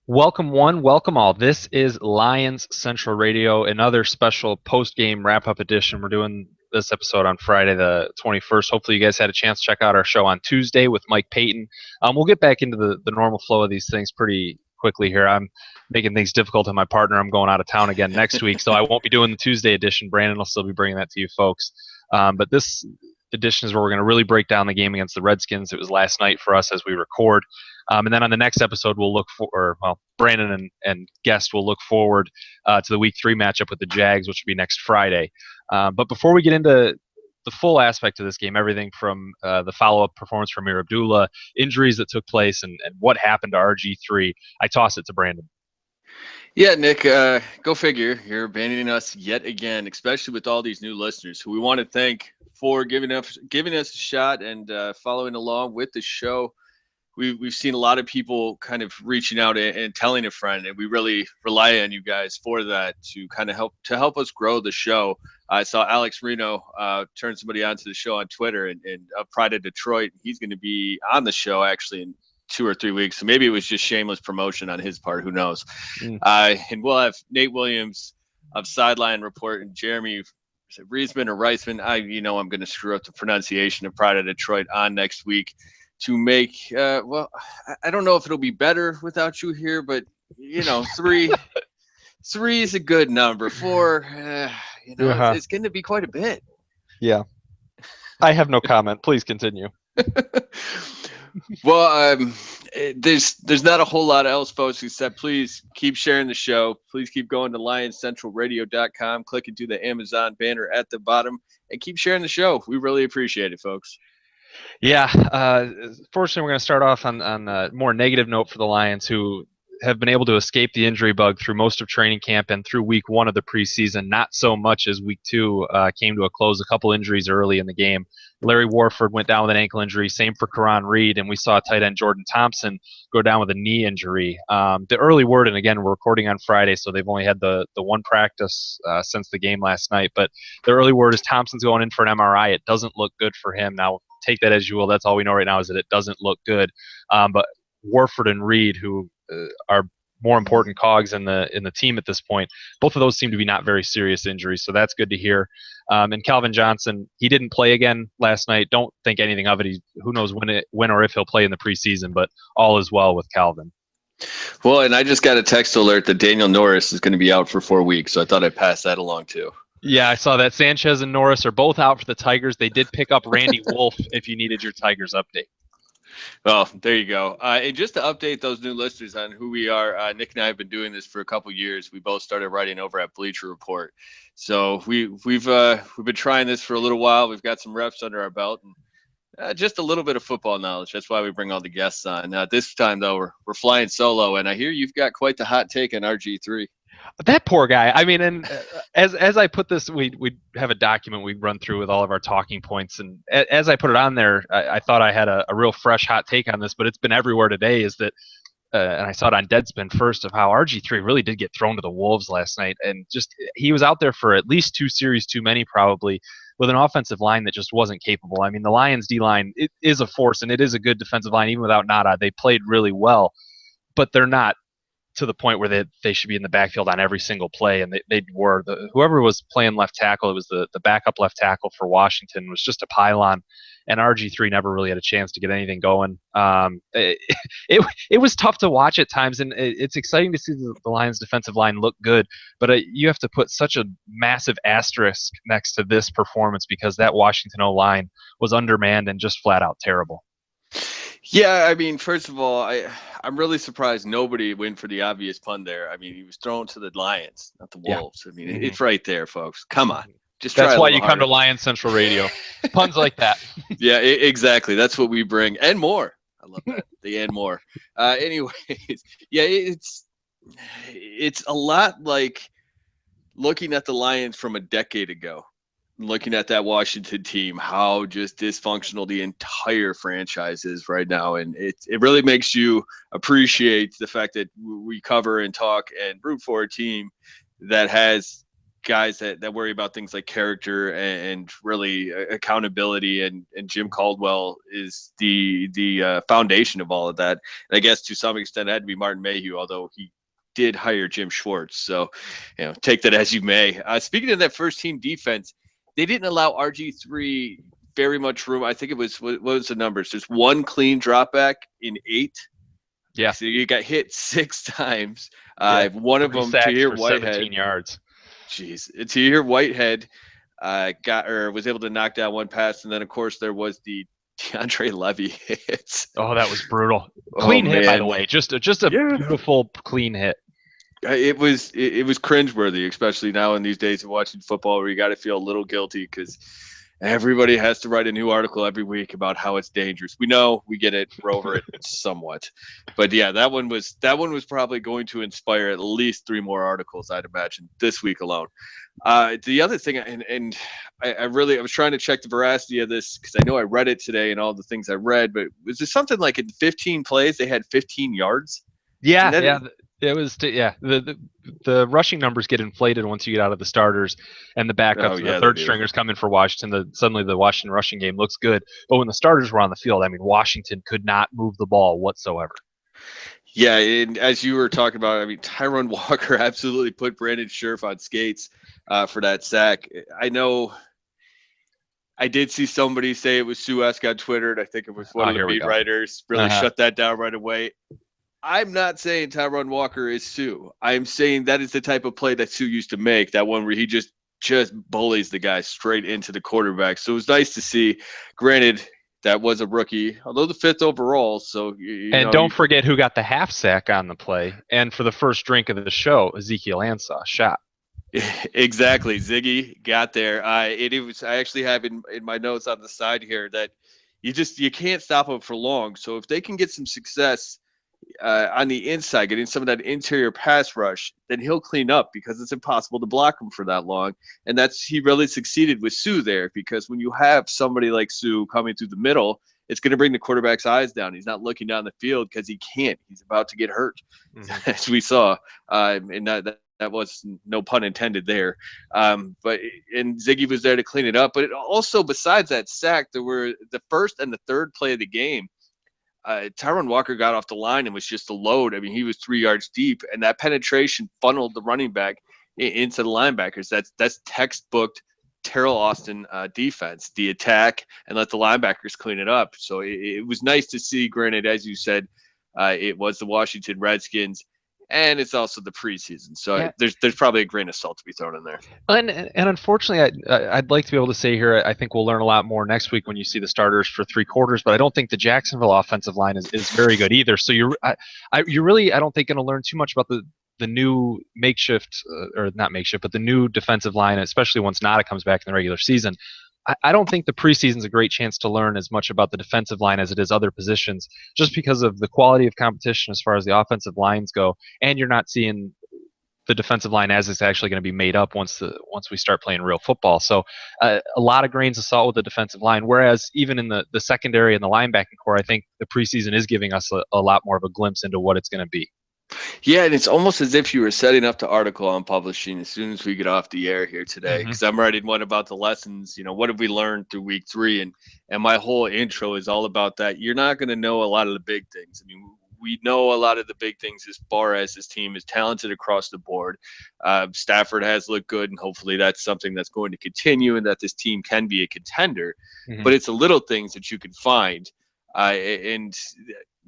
Welcome one, welcome all. This is Lions Central Radio, another special post-game wrap-up edition. We're doing this episode on Friday the 21st. Hopefully you guys had a chance to check out our show on Tuesday with Mike Payton. We'll get back into the normal flow of these things pretty quickly here. I'm making things difficult on my partner. I'm going out of town again next week, so I won't be doing the Tuesday edition. Brandon will still be bringing that to you folks. But this edition is where we're going to really break down the game against the Redskins. It was last night for us as we record. And then on the next episode, we'll look for, Brandon and guest will look forward to the Week 3 matchup with the Jags, which will be next Friday. But before we get into the full aspect of this game, everything from the follow-up performance from Amir Abdullah, injuries that took place, and what happened to RG3, I toss it to Brandon. Yeah, Nick, go figure. You're abandoning us yet again, especially with all these new listeners who we want to thank for giving us a shot and following along with the show. We've seen a lot of people kind of reaching out and telling a friend, and we really rely on you guys for that to kind of help us grow the show. I saw Alex Reno turn somebody onto the show on Twitter, and Pride of Detroit. He's going to be on the show actually in 2 or 3 weeks, so maybe it was just shameless promotion on his part. Who knows? And we'll have Nate Williams of Sideline Report and Jeremy Reisman or Reisman. I'm going to screw up the pronunciation of Pride of Detroit on next week. To make, I don't know if it'll be better without you here, but, three is a good number. 4, it's going to be quite a bit. Yeah. I have no comment. Please continue. Well, there's not a whole lot else, folks, except please keep sharing the show. Please keep going to lionscentralradio.com, clicking to the Amazon banner at the bottom, and keep sharing the show. We really appreciate it, folks. Yeah, fortunately, we're going to start off on a more negative note for the Lions, who have been able to escape the injury bug through most of training camp and through week 1 of the preseason, not so much as week 2 came to a close. A couple injuries early in the game. Larry Warford went down with an ankle injury, same for Karan Reed, and we saw tight end Jordan Thompson go down with a knee injury. The early word, and again, we're recording on Friday, so they've only had the one practice since the game last night, but the early word is Thompson's going in for an MRI. It doesn't look good for him. Now, take that as you will. That's all we know right now is that it doesn't look good. But Warford and Reed, who are more important cogs in the team at this point, both of those seem to be not very serious injuries, so that's good to hear. And Calvin Johnson, he didn't play again last night. Don't think anything of it. Who knows when or if he'll play in the preseason, but all is well with Calvin. Well, and I just got a text alert that Daniel Norris is going to be out for 4 weeks, so I thought I'd pass that along too. Yeah, I saw that. Sanchez and Norris are both out for the Tigers. They did pick up Randy Wolf if you needed your Tigers update. Well, there you go. And just to update those new listeners on who we are, Nick and I have been doing this for a couple years. We both started writing over at Bleacher Report, so we've been trying this for a little while. We've got some reps under our belt and just a little bit of football knowledge. That's why we bring all the guests on. This time though, we're flying solo, and I hear you've got quite the hot take on RG3. That poor guy. I mean, and as I put this, we have a document we run through with all of our talking points, and as I put it on there, I thought I had a real fresh hot take on this, but it's been everywhere today. Is that, and I saw it on Deadspin first, of how RG3 really did get thrown to the wolves last night, and just he was out there for at least 2 series too many, probably, with an offensive line that just wasn't capable. I mean, the Lions D-line, it is a force, and it is a good defensive line, even without Nada. They played really well, but they're not to the point where they should be in the backfield on every single play, and they were. Whoever was playing left tackle, it was the backup left tackle for Washington, was just a pylon, and RG3 never really had a chance to get anything going. It was tough to watch at times, and it's exciting to see the Lions defensive line look good, but you have to put such a massive asterisk next to this performance because that Washington O-line was undermanned and just flat out terrible. Yeah, I mean, first of all, I'm really surprised nobody went for the obvious pun there. I mean, he was thrown to the Lions, not the Wolves. Yeah. I mean, It's right there, folks. Come on. Just try. That's why you come to Lions Central Radio. Puns like that. Yeah, exactly. That's what we bring. And more. I love that. The and more. Anyways, yeah, it's a lot like looking at the Lions from a decade ago. Looking at that Washington team, how just dysfunctional the entire franchise is right now. And it really makes you appreciate the fact that we cover and talk and root for a team that has guys that worry about things like character and really accountability, and Jim Caldwell is the foundation of all of that. And I guess to some extent it had to be Martin Mayhew, although he did hire Jim Schwartz. So, take that as you may. Speaking of that first team defense, they didn't allow RG3 very much room. I think it was, what was the numbers? There's one clean drop back in 8. Yeah. So you got hit 6 times. One of them, Tahir Whitehead. 17 yards. Jeez. Tahir Whitehead was able to knock down one pass. And then, of course, there was the DeAndre Levy hit. Oh, that was brutal. Clean hit, by the way. Just a beautiful, clean hit. It was cringeworthy, especially now in these days of watching football, where you got to feel a little guilty because everybody has to write a new article every week about how it's dangerous. We know, we get it, we're over it somewhat, but yeah, that one was probably going to inspire at least 3 more articles, I'd imagine, this week alone. The other thing, and I was trying to check the veracity of this because I know I read it today and all the things I read, but was there something like in 15 plays they had 15 yards? Yeah. It was, the rushing numbers get inflated once you get out of the starters and the backups. The third stringers come in for Washington. Suddenly the Washington rushing game looks good. But when the starters were on the field, I mean, Washington could not move the ball whatsoever. Yeah, and as you were talking about, I mean, Tyrone Walker absolutely put Brandon Scherf on skates for that sack. I know I did see somebody say it was Sue-esque on Twitter, and I think it was one of the beat writers really shut that down right away. I'm not saying Tyrone Walker is Sue. I'm saying that is the type of play that Sue used to make, that one where he just bullies the guy straight into the quarterback. So it was nice to see. Granted, that was a rookie, although the 5th overall. So don't forget who got the half sack on the play. And for the first drink of the show, Ezekiel Ansah shot. Exactly. Ziggy got there. I actually have in my notes on the side here that you can't stop him for long. So if they can get some success on the inside, getting some of that interior pass rush, then he'll clean up because it's impossible to block him for that long. And he really succeeded with Sue there, because when you have somebody like Sue coming through the middle, it's going to bring the quarterback's eyes down. He's not looking down the field because he can't. He's about to get hurt, as we saw. And that was no pun intended there. And Ziggy was there to clean it up. But also, besides that sack, there were the first and the third play of the game. Tyrone Walker got off the line and was just a load. I mean, he was 3 yards deep, and that penetration funneled the running back into the linebackers. That's textbook Terrell Austin defense, the attack, and let the linebackers clean it up. So it was nice to see. Granted, as you said, it was the Washington Redskins, and it's also the preseason. So there's probably a grain of salt to be thrown in there. And unfortunately, I'd like to be able to say here, I think we'll learn a lot more next week when you see the starters for 3 quarters, but I don't think the Jacksonville offensive line is very good either. So you're really, I don't think, going to learn too much about the new makeshift, or not makeshift, but the new defensive line, especially once Nada comes back in the regular season. I don't think the preseason is a great chance to learn as much about the defensive line as it is other positions, just because of the quality of competition as far as the offensive lines go, and you're not seeing the defensive line as it's actually going to be made up once we start playing real football. So a lot of grains of salt with the defensive line, whereas even in the secondary and the linebacking core, I think the preseason is giving us a lot more of a glimpse into what it's going to be. Yeah, and it's almost as if you were setting up the article I'm publishing as soon as we get off the air here today, because I'm writing one about the lessons. What have we learned through week 3? And my whole intro is all about that. You're not going to know a lot of the big things. I mean, we know a lot of the big things as far as this team is talented across the board. Stafford has looked good, and hopefully that's something that's going to continue, and that this team can be a contender. But it's the little things that you can find. And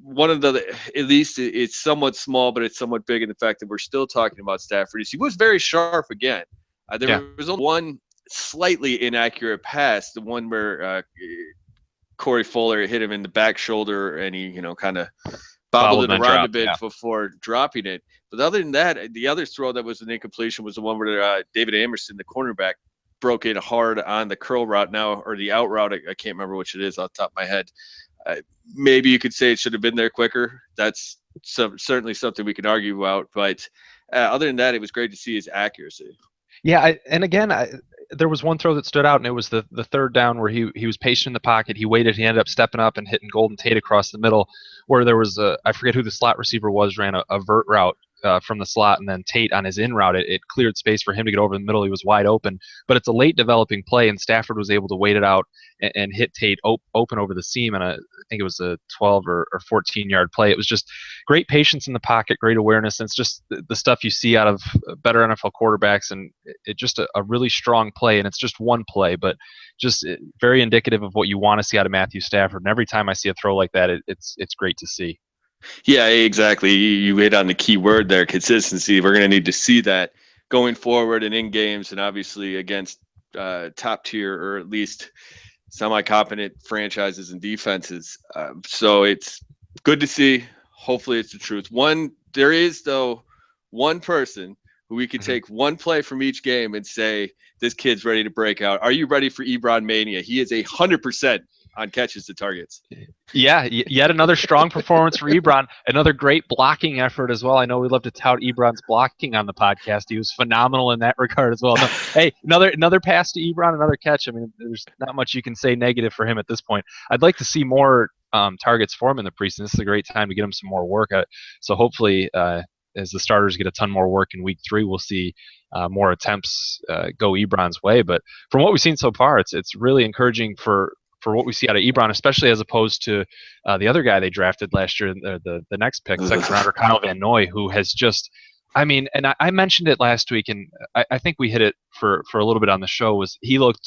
one of the, at least it's somewhat small, but it's somewhat big in the fact that we're still talking about Stafford. He was very sharp again. There was only one slightly inaccurate pass, the one where Corey Fuller hit him in the back shoulder, and he, kind of bobbled it around a bit before dropping it. But other than that, the other throw that was an incompletion was the one where David Amerson, the cornerback, broke it hard on the curl route or the out route. I can't remember which it is off the top of my head. Maybe you could say it should have been there quicker. That's certainly something we can argue about. But other than that, it was great to see his accuracy. Yeah, there was one throw that stood out, and it was the third down where he was patient in the pocket. He waited. He ended up stepping up and hitting Golden Tate across the middle, where there was I forget who the slot receiver was, ran a vert route from the slot, and then Tate on his in route, it cleared space for him to get over the middle. He was wide open, but it's a late developing play, and Stafford was able to wait it out and hit Tate open over the seam, and I think it was a 12 or 14-yard play. It was just great patience in the pocket, great awareness, and it's just the stuff you see out of better NFL quarterbacks, and it just a really strong play, and it's just one play, but just very indicative of what you want to see out of Matthew Stafford. And every time I see a throw like that, it's great to see. Yeah, exactly. You hit on the key word there, consistency. We're going to need to see that going forward and in games, and obviously against top tier or at least semi-competent franchises and defenses. So it's good to see. Hopefully it's the truth. There is, though, one person who we could take one play from each game and say, this kid's ready to break out. Are you ready for Ebron Mania? He is 100% on catches to targets. Yeah, yet another strong performance for Ebron. Another great blocking effort as well. I know we love to tout Ebron's blocking on the podcast. He was phenomenal in that regard as well. No, hey, another pass to Ebron, another catch. I mean, there's not much you can say negative for him at this point. I'd like to see more targets for him in the preseason. This is a great time to get him some more work. So hopefully, as the starters get a ton more work in week 3, we'll see more attempts go Ebron's way. But from what we've seen so far, it's really encouraging for what we see out of Ebron, especially as opposed to the other guy they drafted last year, the next pick, second rounder, Kyle Van Noy, who has just, I mean, and I mentioned it last week, and I think we hit it for a little bit on the show, was he looked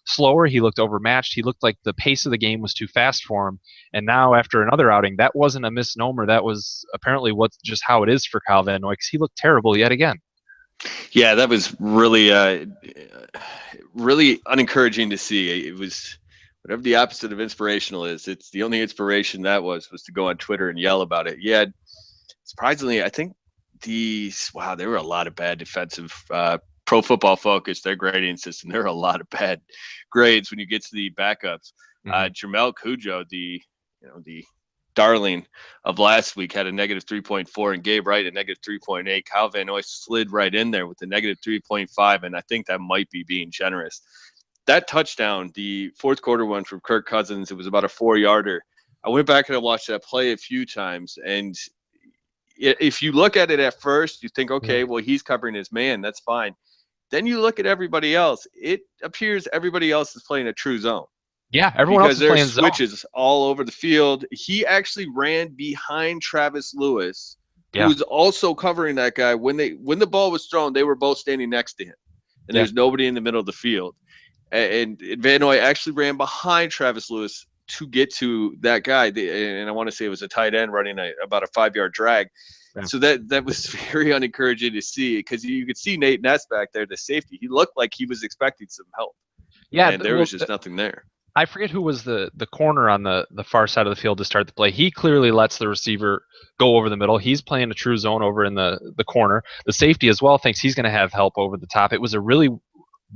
slower, he looked overmatched, he looked like the pace of the game was too fast for him, and now after another outing, that wasn't a misnomer, that was apparently just how it is for Kyle Van Noy, because he looked terrible yet again. Yeah, that was really, really unencouraging to see. It was whatever the opposite of inspirational is. It's the only inspiration that was to go on Twitter and yell about it. Yeah, surprisingly, I think there were a lot of bad defensive Pro Football Focus, their grading system. There are a lot of bad grades when you get to the backups. Jamel Cujo, the darling of last week, had a negative 3.4, and Gabe Wright a negative 3.8. Kyle Van Noy slid right in there with a negative 3.5, and I think that might be being generous. That touchdown, the fourth quarter one from Kirk Cousins, it was about a 4-yarder. I went back and I watched that play a few times, and if you look at it at first, you think, okay, well, he's covering his man. That's fine. Then you look at everybody else. It appears everybody else is playing a true zone. Yeah, everyone else is playing zone. Because there's switches all over the field. He actually ran behind Travis Lewis, who was also covering that guy. When the ball was thrown, they were both standing next to him, and there's nobody in the middle of the field. And Van Noy actually ran behind Travis Lewis to get to that guy. And I want to say it was a tight end running about a 5-yard drag. Yeah. So that was very unencouraging to see, because you could see Nate Ness back there, the safety. He looked like he was expecting some help. Yeah, and there was just nothing there. I forget who was the corner on the far side of the field to start the play. He clearly lets the receiver go over the middle. He's playing a true zone over in the corner. The safety as well thinks he's going to have help over the top. It was a really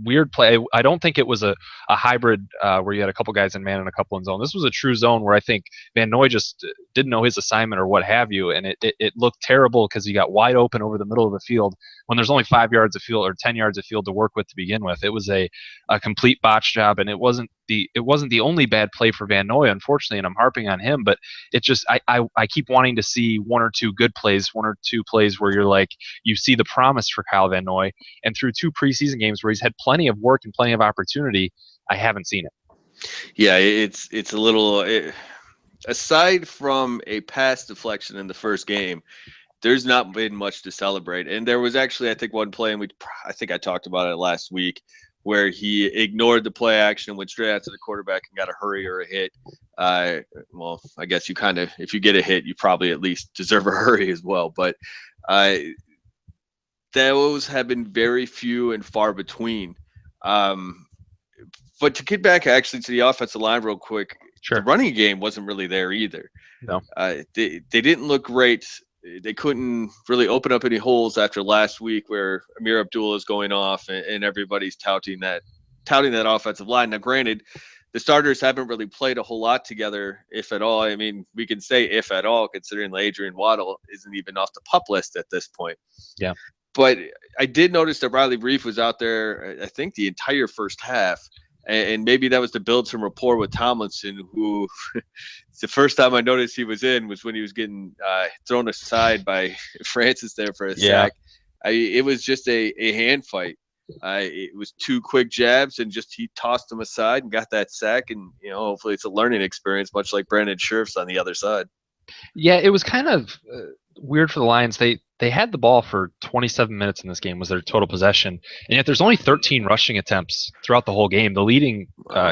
weird play. I don't think it was a hybrid where you had a couple guys in man and a couple in zone. This was a true zone where I think Van Noy just didn't know his assignment or what have you, and it looked terrible because he got wide open over the middle of the field when there's only 5 yards of field or 10 yards of field to work with to begin with. It was a complete botch job, and it wasn't the only bad play for Van Noy, unfortunately, and I'm harping on him, but it just I keep wanting to see one or two good plays, one or two plays where you're like, you see the promise for Kyle Van Noy, and through 2 preseason games where he's had plenty of work and plenty of opportunity, I haven't seen it. Yeah, it's a little aside from a pass deflection in the first game, there's not been much to celebrate. And there was actually, I think, one play, and I think I talked about it last week, where he ignored the play action and went straight out to the quarterback and got a hurry or a hit. Well, I guess you kind of, if you get a hit, you probably at least deserve a hurry as well. But those have been very few and far between. But to get back actually to the offensive line real quick, the running game wasn't really there either. No, they didn't look great. They couldn't really open up any holes after last week where Amir Abdullah is going off and everybody's touting that offensive line. Now, granted, the starters haven't really played a whole lot together, if at all. I mean, we can say if at all, considering Adrian Waddle isn't even off the PUP list at this point. Yeah. But I did notice that Riley Reef was out there, I think, the entire first half. And maybe that was to build some rapport with Tomlinson, who the first time I noticed he was in was when he was getting thrown aside by Francis there for a sack. It was just a hand fight. It was 2 quick jabs, and just he tossed them aside and got that sack. And hopefully it's a learning experience, much like Brandon Scherf's on the other side. Yeah, it was kind of weird for the Lions. They had the ball for 27 minutes in this game was their total possession, and yet there's only 13 rushing attempts throughout the whole game. The leading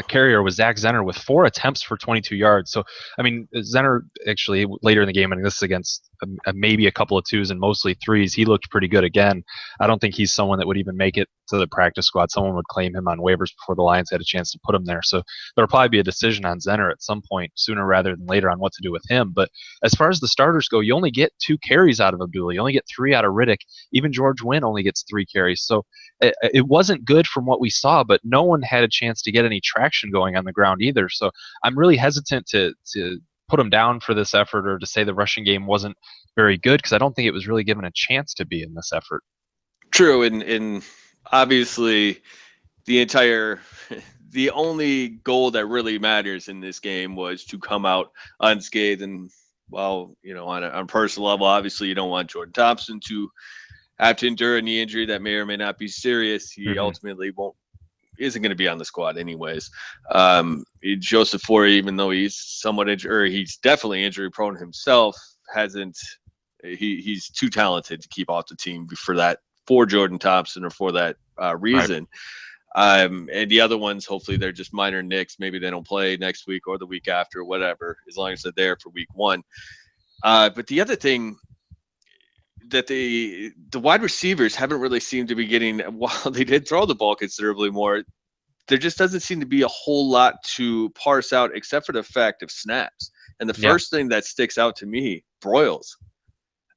carrier was Zach Zenner with 4 attempts for 22 yards. So, I mean, Zenner actually later in the game, and this is against maybe a couple of 2s and mostly 3s, he looked pretty good again. I don't think he's someone that would even make it to the practice squad. Someone would claim him on waivers before the Lions had a chance to put him there. So there'll probably be a decision on Zenner at some point sooner rather than later on what to do with him. But as far as the starters go, you only get 2 carries out of Abdullah. You only get 3 out of Riddick. Even George Wynn only gets 3 carries. So it wasn't good from what we saw, but no one had a chance to get any traction going on the ground either. So I'm really hesitant to put him down for this effort or to say the rushing game wasn't very good, because I don't think it was really given a chance to be in this effort. True, and obviously the only goal that really matters in this game was to come out unscathed. And on a personal level, obviously you don't want Jordan Thompson to have to endure a knee injury that may or may not be serious. He ultimately isn't going to be on the squad anyways. Joseph Forey, even though he's somewhat injured, or he's definitely injury prone himself, he's too talented to keep off the team for Jordan Thompson or for that reason. Right. And the other ones, hopefully they're just minor nicks. Maybe they don't play next week or the week after, whatever, as long as they're there for week 1. But the other thing that the wide receivers haven't really seemed to be getting, while they did throw the ball considerably more, there just doesn't seem to be a whole lot to parse out except for the fact of snaps. And the first thing that sticks out to me, Broyles.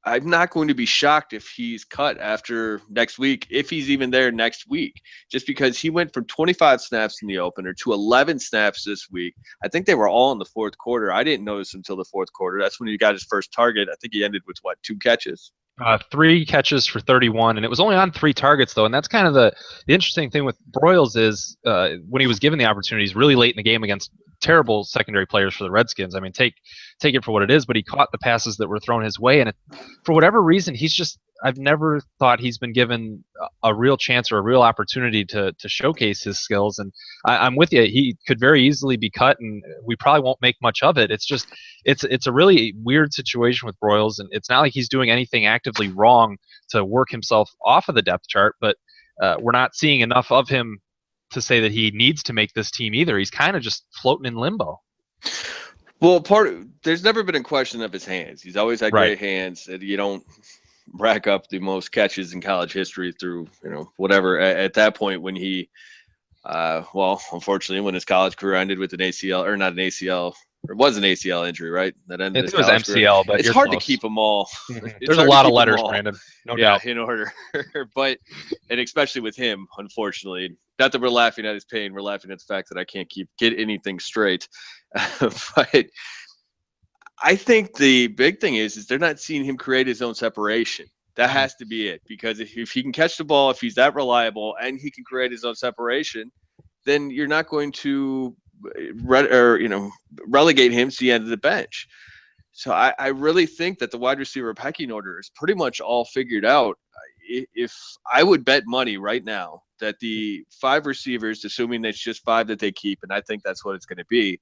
I'm not going to be shocked if he's cut after next week, if he's even there next week, just because he went from 25 snaps in the opener to 11 snaps this week. I think they were all in the fourth quarter. I didn't notice until the fourth quarter. That's when he got his first target. I think he ended with 2 catches? 3 catches for 31, and it was only on 3 targets though. And that's kind of the interesting thing with Broyles is when he was given the opportunities really late in the game against terrible secondary players for the Redskins. I mean, take it for what it is, but he caught the passes that were thrown his way, and for whatever reason, I've never thought he's been given a real chance or a real opportunity to showcase his skills. And I'm with you. He could very easily be cut, and we probably won't make much of it. It's just it's a really weird situation with Broyles, and it's not like he's doing anything actively wrong to work himself off of the depth chart, but we're not seeing enough of him to say that he needs to make this team either. He's kind of just floating in limbo. Well, there's never been a question of his hands. He's always had great hands. You don't rack up the most catches in college history through, whatever. At that point, when he, unfortunately, when his college career ended with an ACL, or not an ACL, it was an ACL injury, right? That ended. It was MCL, but it's hard to keep them all. There's a lot of letters, Brandon. No doubt. In order, and especially with him, unfortunately, not that we're laughing at his pain, we're laughing at the fact that I can't get anything straight. But I think the big thing is they're not seeing him create his own separation. That has to be it, because if he can catch the ball, if he's that reliable, and he can create his own separation, then you're not going to relegate him to the end of the bench. So I really think that the wide receiver pecking order is pretty much all figured out. If I would bet money right now that the 5 receivers, assuming it's just 5 that they keep, and I think that's what it's going to be,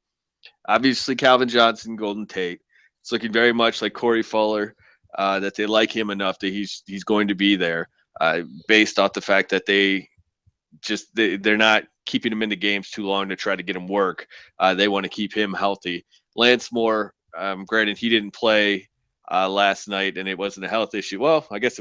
obviously Calvin Johnson, Golden Tate. It's looking very much like Corey Fuller, that they like him enough that he's going to be there, based off the fact that they're not keeping him in the games too long to try to get him work. They want to keep him healthy. Lance Moore, granted, he didn't play last night, and it wasn't a health issue. Well, I guess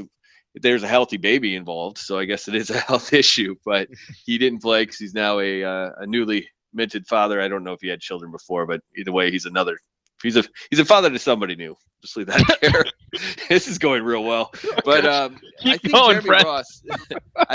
there's a healthy baby involved, so I guess it is a health issue. But he didn't play because he's now a newly minted father. I don't know if he had children before, but either way, he's a father to somebody new. Just leave that there. This is going real well. But I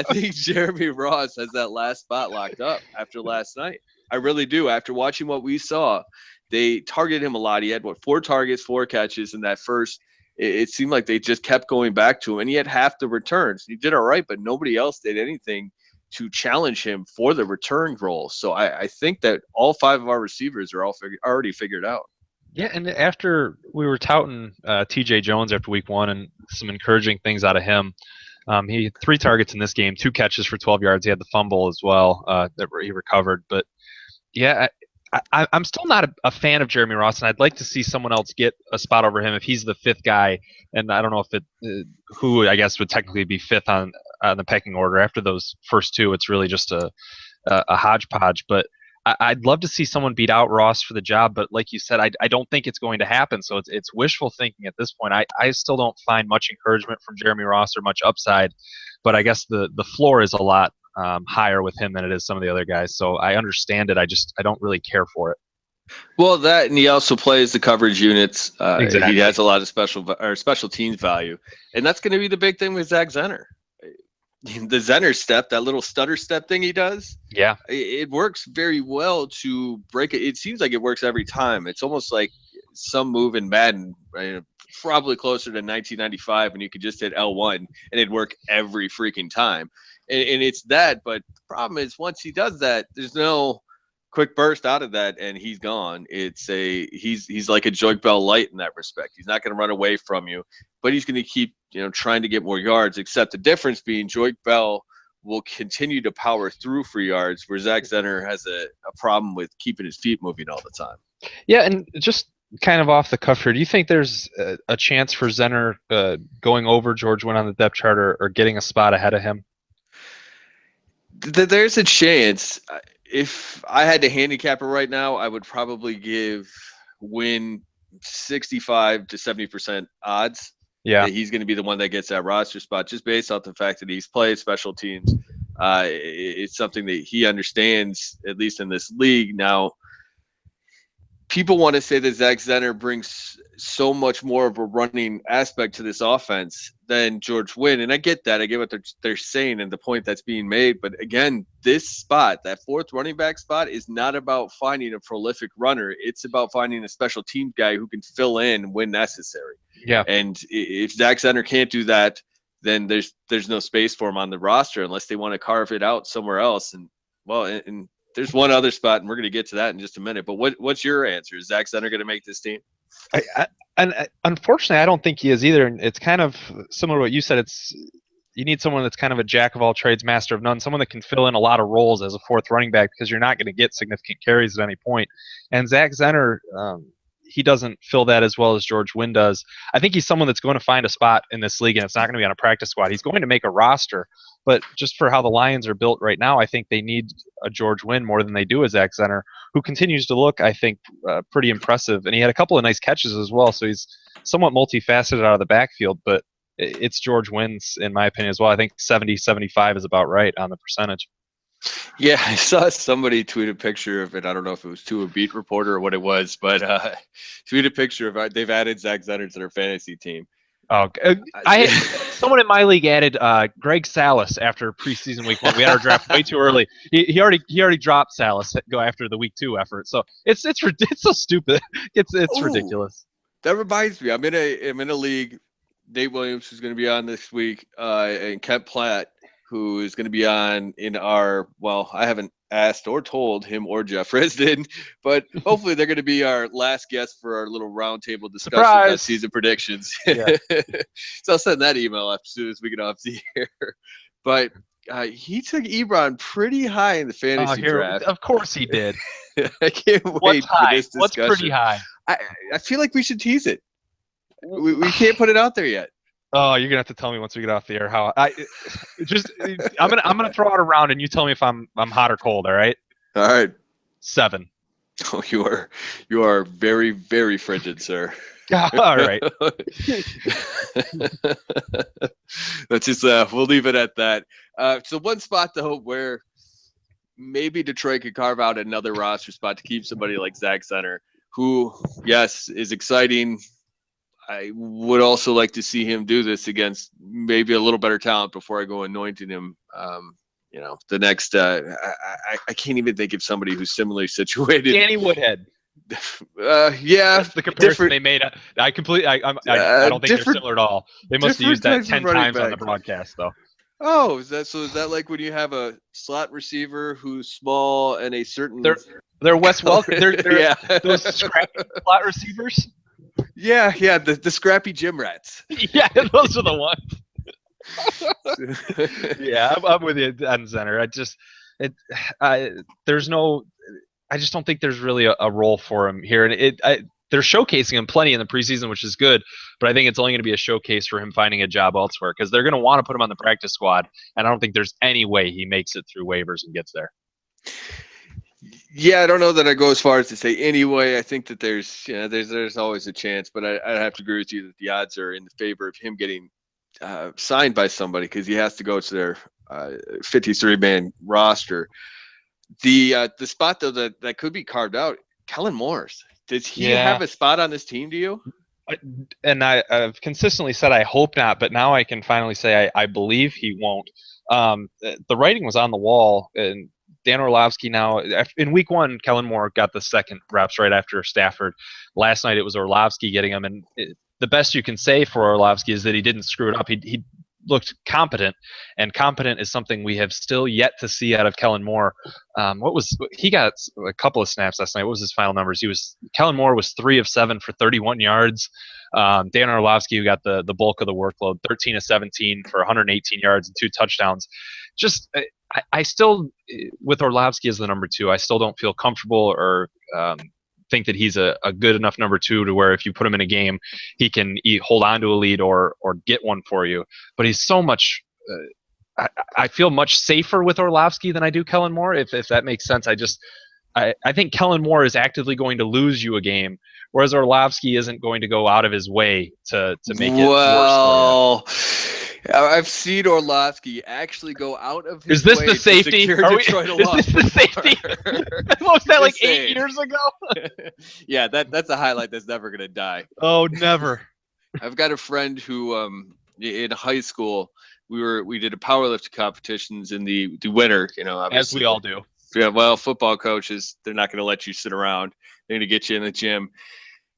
think Jeremy Ross has that last spot locked up after last night. I really do. After watching what we saw, they targeted him a lot. He had 4 targets, 4 catches in that first. It seemed like they just kept going back to him, and he had half the returns. He did all right, but nobody else did anything to challenge him for the return role. So I think that all 5 of our receivers are already figured out. Yeah, and after we were touting T.J. Jones after week 1 and some encouraging things out of him, he had 3 targets in this game, 2 catches for 12 yards. He had the fumble as well that he recovered. But yeah, I'm still not a fan of Jeremy Ross, and I'd like to see someone else get a spot over him if he's the 5th guy. And I don't know if who I guess would technically be 5th on the pecking order. After those first 2, it's really just a hodgepodge. But I'd love to see someone beat out Ross for the job, but like you said, I don't think it's going to happen. So it's wishful thinking at this point. I still don't find much encouragement from Jeremy Ross or much upside, but I guess the floor is a lot higher with him than it is some of the other guys. So I understand it. I don't really care for it. Well, that, and he also plays the coverage units. Exactly. He has a lot of special teams value, and that's going to be the big thing with Zach Zenner. The Zenner step, that little stutter step thing he does, yeah, it works very well to break it. It seems like it works every time. It's almost like some move in Madden, right? Probably closer to 1995 when you could just hit L1 and it'd work every freaking time. And it's that, but the problem is once he does that, there's no quick burst out of that and he's gone. He's like a Joik Bell light in that respect. He's not going to run away from you, but he's going to keep trying to get more yards, except the difference being Joik Bell will continue to power through for yards, where Zach Zenner has a problem with keeping his feet moving all the time. Yeah, and just kind of off the cuff here, do you think there's a chance for Zenner going over George Wynn on the depth chart or getting a spot ahead of him? There's a chance. If I had to handicap it right now, I would probably give Wynn 65 to 70% odds. Yeah, he's going to be the one that gets that roster spot just based off the fact that he's played special teams. It's something that he understands, at least in this league. Now, people want to say that Zach Zenner brings so much more of a running aspect to this offense than George Wynn. And I get that. I get what they're saying and the point that's being made. But again, this spot, that 4th running back spot, is not about finding a prolific runner. It's about finding a special team guy who can fill in when necessary. Yeah. And if Zach Zenner can't do that, then there's no space for him on the roster unless they want to carve it out somewhere else. And there's one other spot, and we're going to get to that in just a minute. But what's your answer? Is Zach Zenner going to make this team? Unfortunately, I don't think he is either. And it's kind of similar to what you said. You need someone that's kind of a jack of all trades, master of none, someone that can fill in a lot of roles as a 4th running back because you're not going to get significant carries at any point. And Zach Zenner, he doesn't fill that as well as George Wynn does. I think he's someone that's going to find a spot in this league, and it's not going to be on a practice squad. He's going to make a roster, but just for how the Lions are built right now, I think they need a George Wynn more than they do a Zach Zenner, who continues to look, I think, pretty impressive. And he had a couple of nice catches as well, so he's somewhat multifaceted out of the backfield, but it's George Wynn's, in my opinion, as well. I think 70-75 is about right on the percentage. Yeah, I saw somebody tweet a picture of it. I don't know if it was to a beat reporter or what it was, but tweet a picture of they've added Zach Zenner to their fantasy team. Oh, someone in my league added Greg Salas after preseason week 1. We had our draft way too early. He already dropped Salas go after the week 2 effort. So it's so stupid. It's ridiculous. That reminds me, I'm in a league. Nate Williams, who's going to be on this week, and Kent Platt, who is going to be on in our, I haven't asked or told him or Jeff Risden, but hopefully they're going to be our last guest for our little roundtable discussion of season predictions. Yeah. So I'll send that email as soon as we get off the air. But he took Ebron pretty high in the fantasy draft. Of course he did. I can't wait for this discussion. What's pretty high? I feel like we should tease it. We can't put it out there yet. Oh, you're gonna have to tell me once we get off the air how I'm gonna throw out a round and you tell me if I'm hot or cold. All right. All right. 7. Oh, you are very, very frigid, sir. All right. Let's just we'll leave it at that. So one spot though where maybe Detroit could carve out another roster spot to keep somebody like Zach Zenner, who, yes, is exciting. I would also like to see him do this against maybe a little better talent before I go anointing him. The next, I can't even think of somebody who's similarly situated. Danny Woodhead. Yeah. That's the comparison they made. I don't think they're similar at all. They must have used that 10 times on the broadcast, though. Oh, is that like when you have a slot receiver who's small and a certain They're Wes Welker. They're yeah. those scrappy slot receivers. Yeah, the scrappy gym rats. Yeah, those are the ones. Yeah, I'm with you on center. There's no. I just don't think there's really a role for him here, and they're showcasing him plenty in the preseason, which is good. But I think it's only going to be a showcase for him finding a job elsewhere because they're going to want to put him on the practice squad, and I don't think there's any way he makes it through waivers and gets there. Yeah, I don't know that I go as far as to say anyway. I think that there's always a chance, but I'd have to agree with you that the odds are in the favor of him getting signed by somebody because he has to go to their 53-man roster. The spot though that could be carved out, Kellen Moore's. Does he have a spot on this team? Do you? I've consistently said I hope not, but now I can finally say I believe he won't. The writing was on the wall, and Dan Orlovsky now in week 1, Kellen Moore got the second reps right after Stafford. Last night it was Orlovsky getting him, and the best you can say for Orlovsky is that he didn't screw it up. He looked competent, and competent is something we have still yet to see out of Kellen Moore. He got a couple of snaps last night. What was his final numbers? Kellen Moore was 3 of 7 for 31 yards. Dan Orlovsky, who got the bulk of the workload, 13 of 17 for 118 yards and 2 touchdowns. Just I still, with Orlovsky as the number 2, I still don't feel comfortable or think that he's a good enough number 2 to where if you put him in a game, he can hold on to a lead or get one for you. But he's so much. I feel much safer with Orlovsky than I do Kellen Moore. If that makes sense, I think Kellen Moore is actively going to lose you a game, whereas Orlovsky isn't going to go out of his way to make it worse for you. I've seen Orlovsky actually go out of his way. Is this way the safety? Is this the safety? What was that, like 8 years ago? Yeah, that's a highlight that's never going to die. Oh, never. I've got a friend who in high school we did a powerlifting competitions in the winter, as we all do. Yeah, well, football coaches, they're not going to let you sit around. They're going to get you in the gym.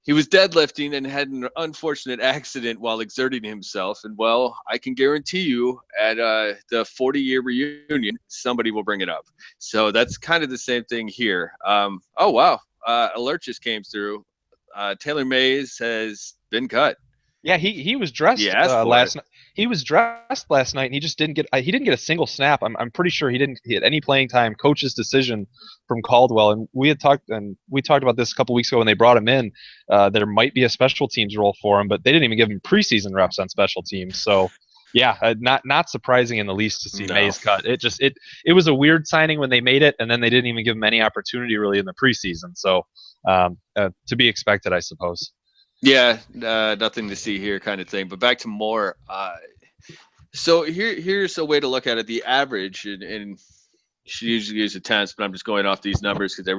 He was deadlifting and had an unfortunate accident while exerting himself. And, well, I can guarantee you at the 40-year reunion, somebody will bring it up. So that's kind of the same thing here. Oh, wow. Alert just came through. Taylor Mays has been cut. Yeah, he was dressed last night. He was dressed last night, and he just didn't get a single snap. I'm pretty sure he didn't get any playing time. Coach's decision from Caldwell, and we talked about this a couple weeks ago when they brought him in. There might be a special teams role for him, but they didn't even give him preseason reps on special teams. So, yeah, not surprising in the least to see Mays cut. It was a weird signing when they made it, and then they didn't even give him any opportunity really in the preseason. So, to be expected, I suppose. Yeah, nothing to see here kind of thing. But back to Moore. So here's a way to look at it. The average, and she usually use attempts, but I'm just going off these numbers because they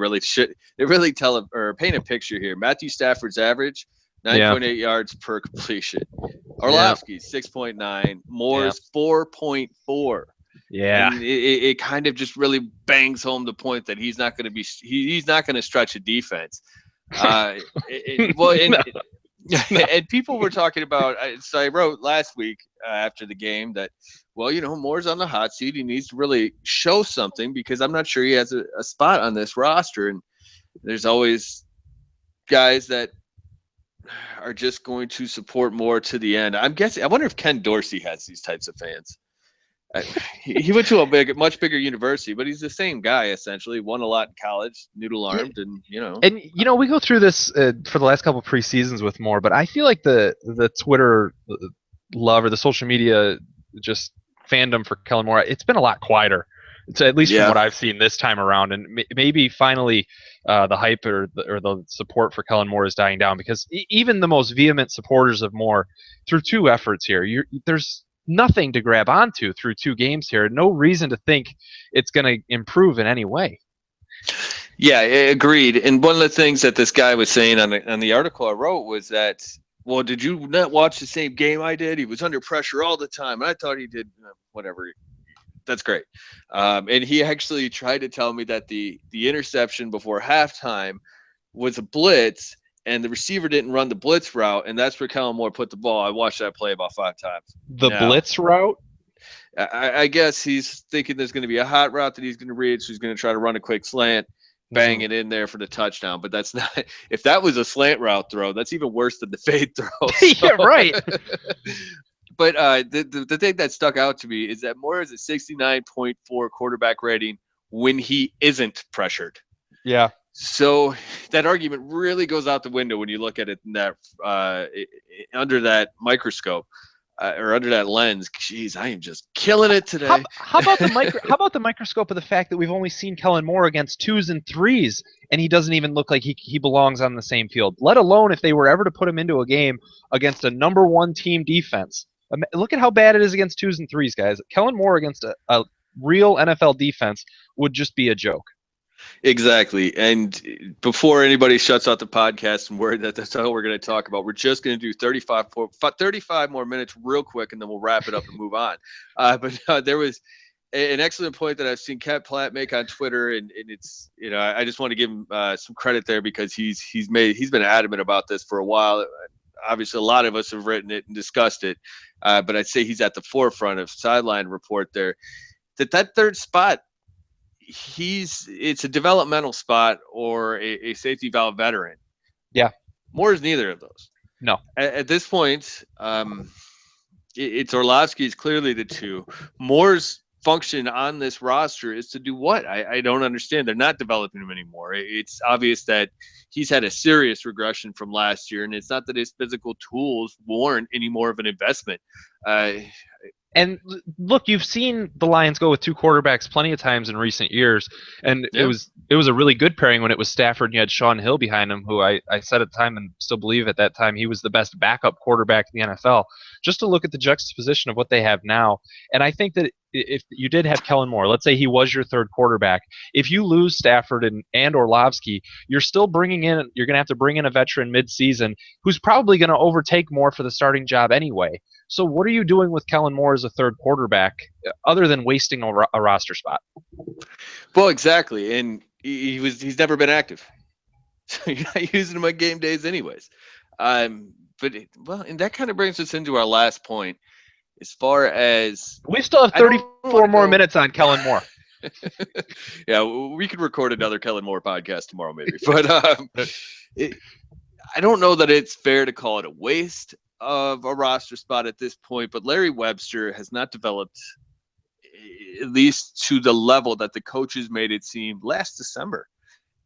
really tell or paint a picture here. Matthew Stafford's average, 9.8 yards per completion. Orlovsky's 6.9. Moore's 4.4. Yeah, and it kind of just really bangs home the point that he's not going to stretch a defense. And people were talking about. So I wrote last week after the game that, Moore's on the hot seat. He needs to really show something because I'm not sure he has a spot on this roster. And there's always guys that are just going to support Moore to the end. I wonder if Ken Dorsey has these types of fans. He went to a much bigger university, but he's the same guy essentially. Won a lot in college, noodle armed, and we go through this for the last couple of preseasons with Moore, but I feel like the Twitter love or the social media just fandom for Kellen Moore, it's been a lot quieter. It's at least from what I've seen this time around, and maybe finally the hype or the support for Kellen Moore is dying down because even the most vehement supporters of Moore, through 2 efforts here, there's nothing to grab onto through 2 games here. No reason to think it's going to improve in any way. Yeah, agreed. And one of the things that this guy was saying on the article I wrote was that, well, did you not watch the same game I did? He was under pressure all the time. I thought he did whatever. That's great. And he actually tried to tell me that the interception before halftime was a blitz, and the receiver didn't run the blitz route, and that's where Kellen Moore put the ball. I watched that play about 5 times. Blitz route? I guess he's thinking there's going to be a hot route that he's going to read, so he's going to try to run a quick slant, bang it in there for the touchdown. But that's not – if that was a slant route throw, that's even worse than the fade throw. Yeah, right. But the thing that stuck out to me is that Moore has a 69.4 quarterback rating when he isn't pressured. Yeah. So that argument really goes out the window when you look at it in that under that microscope or under that lens. Jeez, I am just killing it today. How about the microscope of the fact that we've only seen Kellen Moore against 2s and 3s, and he doesn't even look like he belongs on the same field, let alone if they were ever to put him into a game against a number 1 team defense. Look at how bad it is against 2s and 3s, guys. Kellen Moore against a real NFL defense would just be a joke. Exactly. And before anybody shuts out the podcast and worry that that's all we're going to talk about, we're just going to do 35 more minutes real quick, and then we'll wrap it up and move on. But there was an excellent point that I've seen Cat Platt make on Twitter, and it's, I just want to give him some credit there because he's been adamant about this for a while. Obviously, a lot of us have written it and discussed it, but I'd say he's at the forefront of Sideline Report there. That third spot, it's a developmental spot or a safety valve veteran. Yeah. Moore is neither of those. No. At this point, it's Orlovsky's clearly the two. Moore's function on this roster is to do what? I don't understand. They're not developing him anymore. It's obvious that he's had a serious regression from last year, and it's not that his physical tools warrant any more of an investment. And look, you've seen the Lions go with 2 quarterbacks plenty of times in recent years, and it was a really good pairing when it was Stafford and you had Sean Hill behind him, who I said at the time and still believe at that time he was the best backup quarterback in the NFL. Just to look at the juxtaposition of what they have now, and I think that if you did have Kellen Moore, let's say he was your third quarterback, if you lose Stafford and Orlovsky, you're still you're going to have to bring in a veteran midseason who's probably going to overtake Moore for the starting job anyway. So what are you doing with Kellen Moore as a third quarterback other than wasting a roster spot? Well, exactly. And he's never been active. So you're not using him on game days anyways. And that kind of brings us into our last point. As far as we still have 34 more minutes on Kellen Moore. Yeah, we could record another Kellen Moore podcast tomorrow maybe. But I don't know that it's fair to call it a waste of a roster spot at this point, but Larry Webster has not developed, at least to the level that the coaches made it seem last December.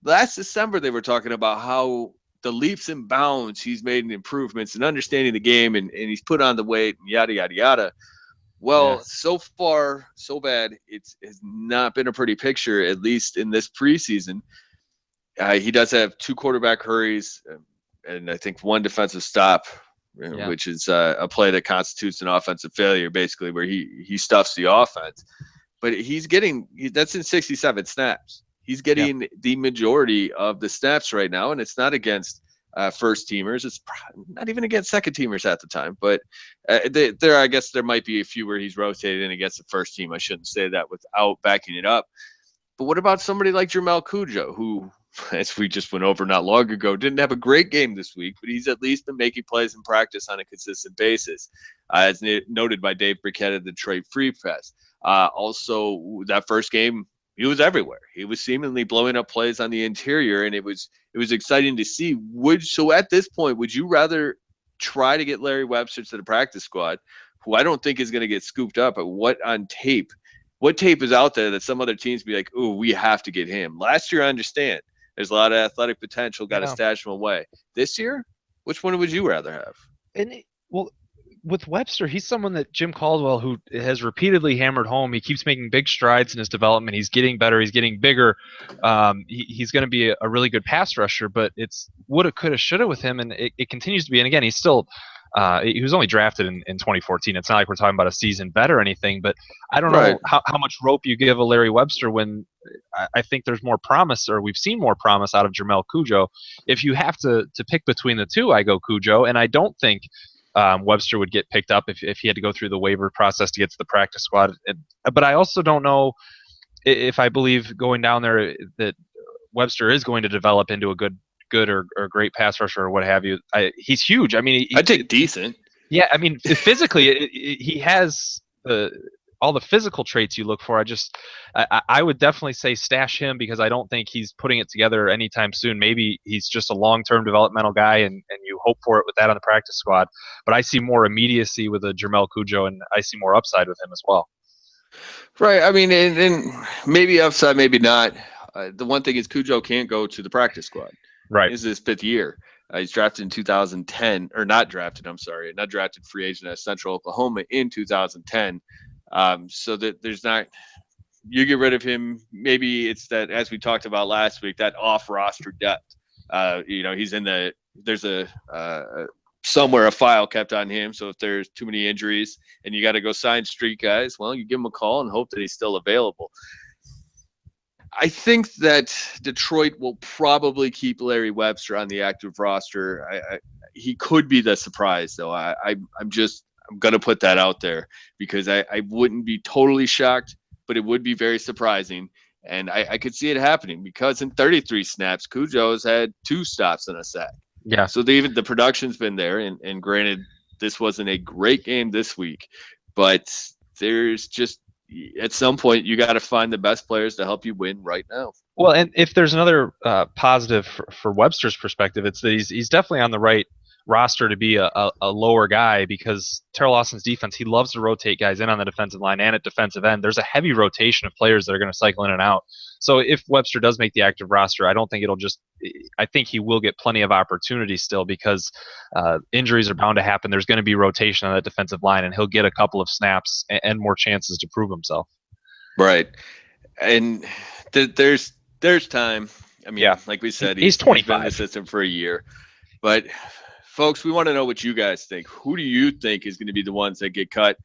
Last December, they were talking about how the leaps and bounds he's made in improvements and understanding the game, and he's put on the weight and yada, yada, yada. Well, So far, so bad. It's not been a pretty picture, at least in this preseason. He does have 2 quarterback hurries and I think 1 defensive stop, which is a play that constitutes an offensive failure, basically, where he stuffs the offense. But that's in 67 snaps. He's getting the majority of the snaps right now, and it's not against first teamers. It's not even against second teamers at the time. But I guess there might be a few where he's rotated in against the first team. I shouldn't say that without backing it up. But what about somebody like Jermel Cujo, who, as we just went over not long ago, didn't have a great game this week, but he's at least been making plays in practice on a consistent basis, as noted by Dave Brickett of the Detroit Free Press. Also, that first game, he was everywhere. He was seemingly blowing up plays on the interior, and it was exciting to see. So at this point, would you rather try to get Larry Webster to the practice squad, who I don't think is going to get scooped up, but what tape is out there that some other teams be like, "Ooh, we have to get him"? Last year, I understand. There's a lot of athletic potential. Got to stash him away. This year, which one would you rather have? With Webster, he's someone that Jim Caldwell, who has repeatedly hammered home, he keeps making big strides in his development. He's getting better. He's getting bigger. He's going to be a really good pass rusher, but it's woulda, coulda, shoulda with him, and it continues to be. And again, he's still he was only drafted in 2014. It's not like we're talking about a seasoned vet or anything, but I don't know how much rope you give a Larry Webster when I think there's more promise, or we've seen more promise out of Jermel Cujo. If you have to pick between the two, I go Cujo, and I don't think Webster would get picked up if he had to go through the waiver process to get to the practice squad. But I also don't know if I believe going down there that Webster is going to develop into a good or great pass rusher or what have you. He's huge. I mean, I'd take decent. Yeah, I mean, physically, he has all the physical traits you look for. I would definitely say stash him because I don't think he's putting it together anytime soon. Maybe he's just a long-term developmental guy, and you hope for it with that on the practice squad. But I see more immediacy with a Jermel Cujo, and I see more upside with him as well. Right. I mean, and maybe upside, maybe not. The one thing is Cujo can't go to the practice squad. Right. This is his 5th year. He's drafted in 2010, or not drafted. I'm sorry, not drafted, free agent at Central Oklahoma in 2010. So that there's not. You get rid of him. Maybe it's that, as we talked about last week, that off roster depth. He's in the. There's somewhere a file kept on him. So if there's too many injuries and you got to go sign street guys, well, you give him a call and hope that he's still available. I think that Detroit will probably keep Larry Webster on the active roster. He could be the surprise, though. I'm going to put that out there because I wouldn't be totally shocked, but it would be very surprising. And I could see it happening because in 33 snaps, Cujo has had 2 stops and a sack. Yeah. So the production's been there. And granted, this wasn't a great game this week, but there's just, at some point, you got to find the best players to help you win right now. Well, and if there's another positive for Webster's perspective, it's that he's definitely on the right roster to be a lower guy because Terrell Lawson's defense, he loves to rotate guys in on the defensive line and at defensive end. There's a heavy rotation of players that are going to cycle in and out. So if Webster does make the active roster, I don't think I think he will get plenty of opportunity still because injuries are bound to happen. There's going to be rotation on that defensive line, and he'll get a couple of snaps and more chances to prove himself. Right. And there's time. I mean, yeah, like we said, he's 25. He's been in the system for a year. But folks, we want to know what you guys think. Who do you think is going to be the ones that get cut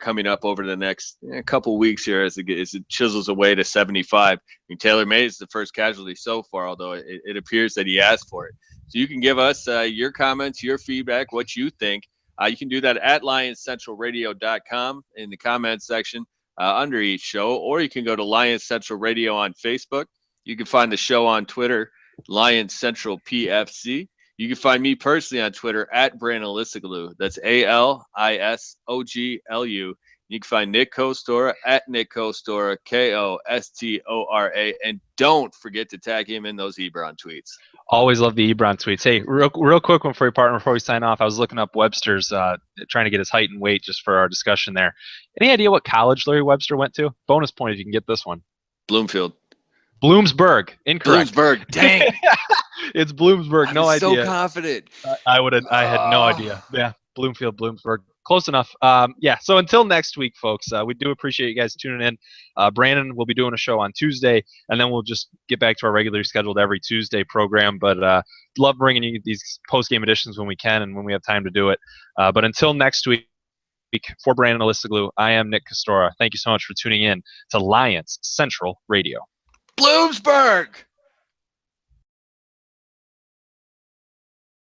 coming up over the next couple weeks here as it chisels away to 75? I mean, Taylor May is the first casualty so far, although it appears that he asked for it. So you can give us your comments, your feedback, what you think. You can do that at lionscentralradio.com in the comments section under each show, or you can go to Lions Central Radio on Facebook. You can find the show on Twitter, Lions Central PFC. You can find me personally on Twitter at Brandon Lisoglu. That's ALISOGLU. You can find Nick Kostora at Nick Kostora, KOSTORA. And don't forget to tag him in those Ebron tweets. Always love the Ebron tweets. Hey, real quick one for your partner before we sign off. I was looking up Webster's, trying to get his height and weight just for our discussion there. Any idea what college Larry Webster went to? Bonus point if you can get this one. Bloomfield. Bloomsburg. Incorrect. Bloomsburg. Dang. It's Bloomsburg. No idea. So confident. I had no idea. Yeah. Bloomsburg. Close enough. So until next week, folks, we do appreciate you guys tuning in. Brandon will be doing a show on Tuesday, and then we'll just get back to our regularly scheduled every Tuesday program. But love bringing you these post-game editions when we can and when we have time to do it. But until next week, for Brandon Lisoglu, I am Nick Kostora. Thank you so much for tuning in to Lions Central Radio. Bloomsburg!